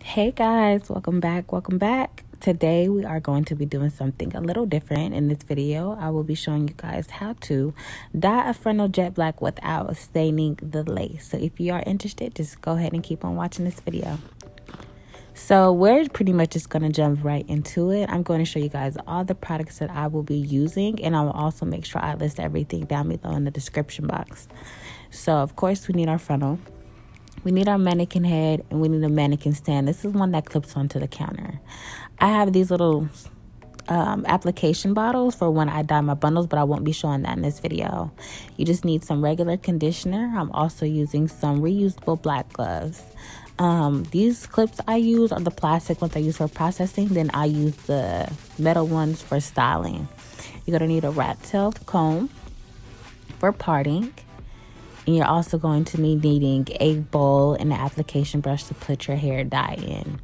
Hey guys, welcome back. Today we are going to be doing something a little different. In this video, I will be showing you guys how to dye a frontal jet black without staining the lace. So if you are interested, just go ahead and keep on watching this video. So we're pretty much just going to jump right into it. I'm going to show you guys all the products that I will be using, and I will also make sure I list everything down below in the description box. So of course we need our frontal. We need our mannequin head, and we need a mannequin stand. This is one that clips onto the counter. I have these little application bottles for when I dye my bundles, but I won't be showing that in this video. You just need some regular conditioner. I'm also using some reusable black gloves. These clips I use are the plastic ones I use for processing. Then I use the metal ones for styling. You're going to need a rat-tailed comb for parting. And you're also going to be needing a bowl and an application brush to put your hair dye in.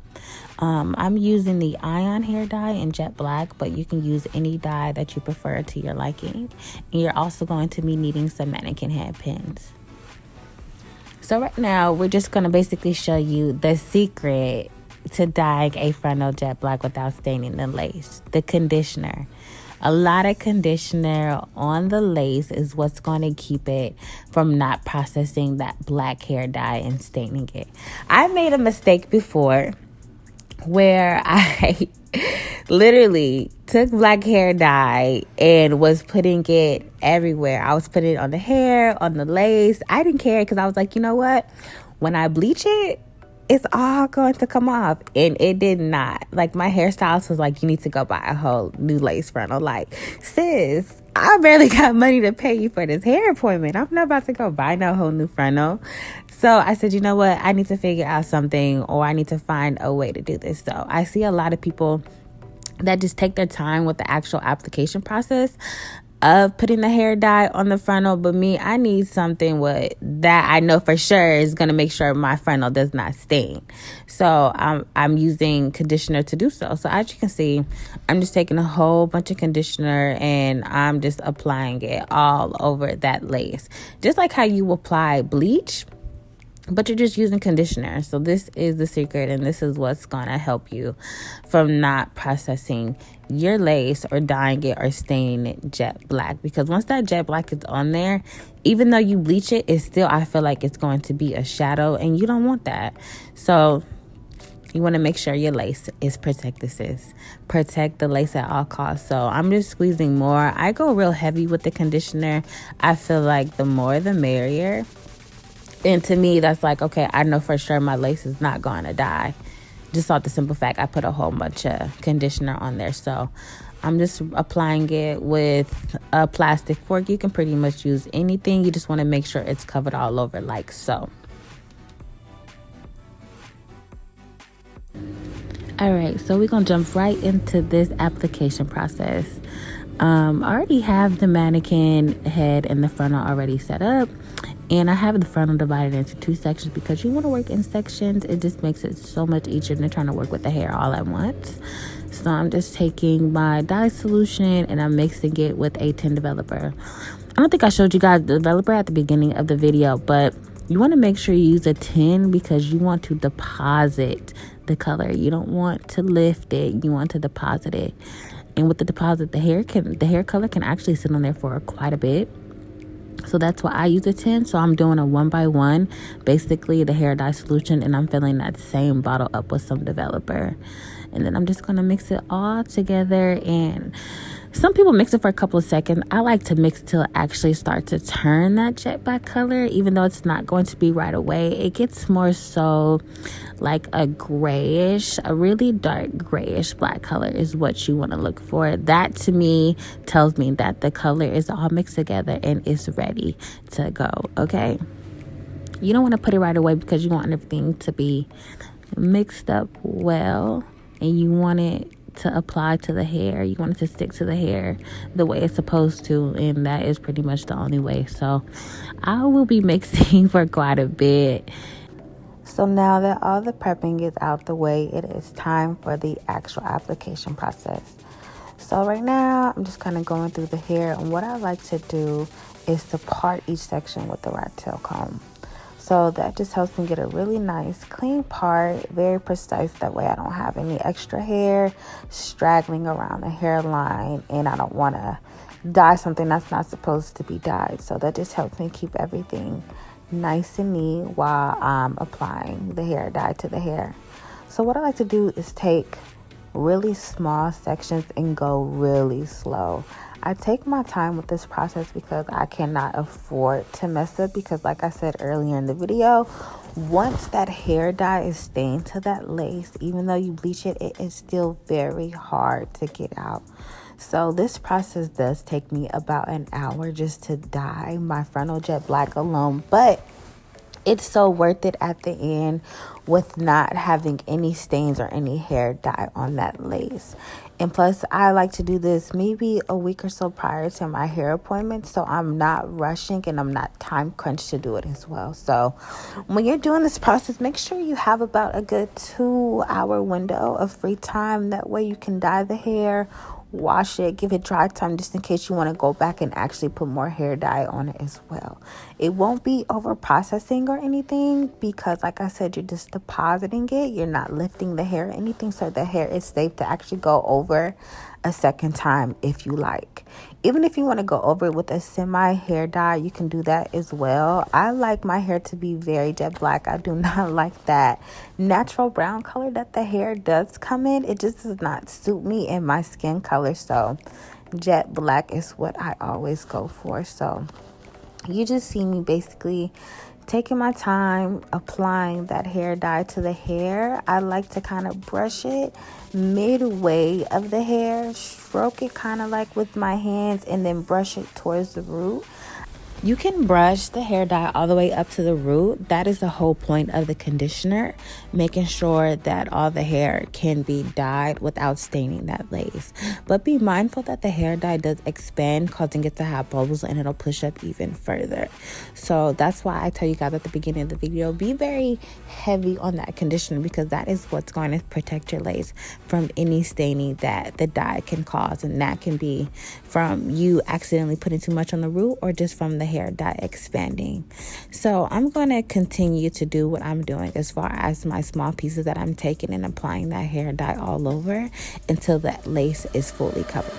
I'm using the ion hair dye in jet black, but you can use any dye that you prefer to your liking. And you're also going to be needing some mannequin head pins. So right now, we're just going to basically show you the secret to dyeing a frontal jet black without staining the lace, the conditioner. A lot of conditioner on the lace is what's going to keep it from not processing that black hair dye and staining it. I made a mistake before where I literally took black hair dye and was putting it everywhere. I was putting it on the hair, on the lace. I didn't care because I was like, you know what? When I bleach it, it's all going to come off. And it did not. Like, my hairstylist was like, you need to go buy a whole new lace frontal. Like, sis, I barely got money to pay you for this hair appointment. I'm not about to go buy no whole new frontal. So I said, you know what? I need to figure out something, or I need to find a way to do this. So I see a lot of people that just take their time with the actual application process of putting the hair dye on the frontal. But me, I need something with that I know for sure is going to make sure my frontal does not stain. So I'm using conditioner to do so. So as you can see, I'm just taking a whole bunch of conditioner and I'm just applying it all over that lace, just like how you apply bleach, but you're just using conditioner. So this is the secret, and this is what's going to help you from not processing your lace or dyeing it or staining it jet black. Because once that jet black is on there, even though you bleach it, it's still, I feel like it's going to be a shadow, and you don't want that. So you want to make sure your lace is protected, sis. Protect the lace at all costs. So I'm just squeezing more. I go real heavy with the conditioner. I feel like the more the merrier. And to me, that's like, okay, I know for sure my lace is not going to dye. Just off the simple fact, I put a whole bunch of conditioner on there. So I'm just applying it with a plastic fork. You can pretty much use anything. You just want to make sure it's covered all over like so. All right, so we're going to jump right into this application process. I already have the mannequin head and the frontal already set up. And I have the frontal divided into two sections because you want to work in sections. It just makes it so much easier than trying to work with the hair all at once. So I'm just taking my dye solution and I'm mixing it with a tin developer. I don't think I showed you guys the developer at the beginning of the video, but you want to make sure you use a tin because you want to deposit the color. You don't want to lift it. You want to deposit it. And with the deposit, the hair color can actually sit on there for quite a bit. So that's why I use a tin. So I'm doing a 1x1, basically the hair dye solution, and I'm filling that same bottle up with some developer. And then I'm just going to mix it all together. And some people mix it for a couple of seconds. I like to mix till it actually starts to turn that jet black color, even though it's not going to be right away. It gets more so like a grayish, a really dark grayish black color is what you want to look for. That to me tells me that the color is all mixed together and it's ready to go. Okay, you don't want to put it right away because you want everything to be mixed up well, and you want it to apply to the hair. You want it to stick to the hair the way it's supposed to, and that is pretty much the only way. So I will be mixing for quite a bit. So now that all the prepping is out the way, it is time for the actual application process. So right now I'm just kind of going through the hair, and what I like to do is to part each section with the rat tail comb. So that just helps me get a really nice clean part, very precise. That way I don't have any extra hair straggling around the hairline, and I don't want to dye something that's not supposed to be dyed. So that just helps me keep everything nice and neat while I'm applying the hair dye to the hair. So what I like to do is take really small sections and go really slow. I take my time with this process because I cannot afford to mess up, because like I said earlier in the video, once that hair dye is stained to that lace, even though you bleach it, it is still very hard to get out. So this process does take me about an hour just to dye my frontal jet black alone, but it's so worth it at the end with not having any stains or any hair dye on that lace. And plus, I like to do this maybe a week or so prior to my hair appointment, so I'm not rushing and I'm not time crunched to do it as well. So when you're doing this process, make sure you have about a good 2-hour window of free time. That way you can dye the hair, wash it, give it dry time just in case you want to go back and actually put more hair dye on it as well. It won't be over processing or anything, because like I said, you're just depositing it. You're not lifting the hair or anything, so the hair is safe to actually go over a second time if you like. Even if you want to go over it with a semi hair dye, you can do that as well. I like my hair to be very jet black. I do not like that natural brown color that the hair does come in. It just does not suit me and my skin color. So jet black is what I always go for. So you just see me basically taking my time applying that hair dye to the hair. I like to kind of brush it midway of the hair, stroke it kind of like with my hands, and then brush it towards the root. You can brush the hair dye all the way up to the root. That is the whole point of the conditioner, making sure that all the hair can be dyed without staining that lace. But be mindful that the hair dye does expand, causing it to have bubbles, and it'll push up even further. So that's why I tell you guys at the beginning of the video, be very heavy on that conditioner, because that is what's going to protect your lace from any staining that the dye can cause. And that can be from you accidentally putting too much on the root, or just from the hair dye expanding. So I'm going to continue to do what I'm doing as far as my small pieces that I'm taking and applying that hair dye all over until that lace is fully covered.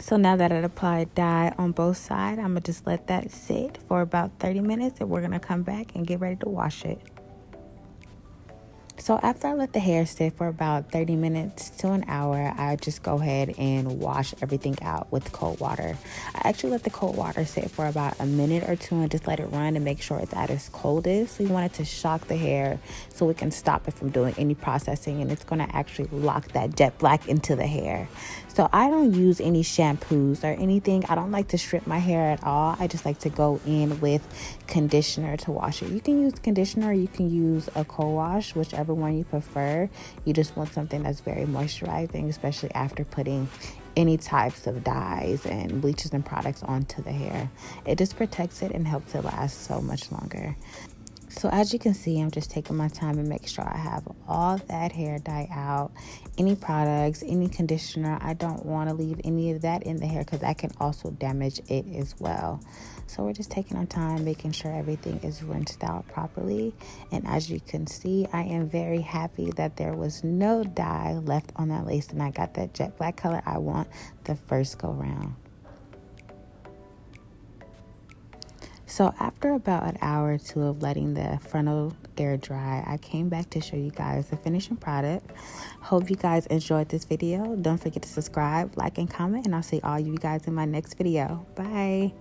So now that I applied dye on both sides, I'm going to just let that sit for about 30 minutes and we're going to come back and get ready to wash it. So after I let the hair sit for about 30 minutes to an hour, I just go ahead and wash everything out with cold water. I actually let the cold water sit for about a minute or two and just let it run and make sure it's at its coldest. So you want it to shock the hair so we can stop it from doing any processing, and it's going to actually lock that jet black into the hair. So I don't use any shampoos or anything. I don't like to strip my hair at all. I just like to go in with conditioner to wash it. You can use conditioner, you can use a co-wash, whichever one you prefer. You just want something that's very moisturizing, especially after putting any types of dyes and bleaches and products onto the hair. It just protects it and helps it last so much longer. So as you can see, I'm just taking my time and make sure I have all that hair dye out. Any products, any conditioner, I don't want to leave any of that in the hair because that can also damage it as well. So we're just taking our time, making sure everything is rinsed out properly. And as you can see, I am very happy that there was no dye left on that lace and I got that jet black color I want the first go round. So after about an hour or two of letting the frontal air dry, I came back to show you guys the finishing product. Hope you guys enjoyed this video. Don't forget to subscribe, like, and comment, and I'll see all you guys in my next video. Bye.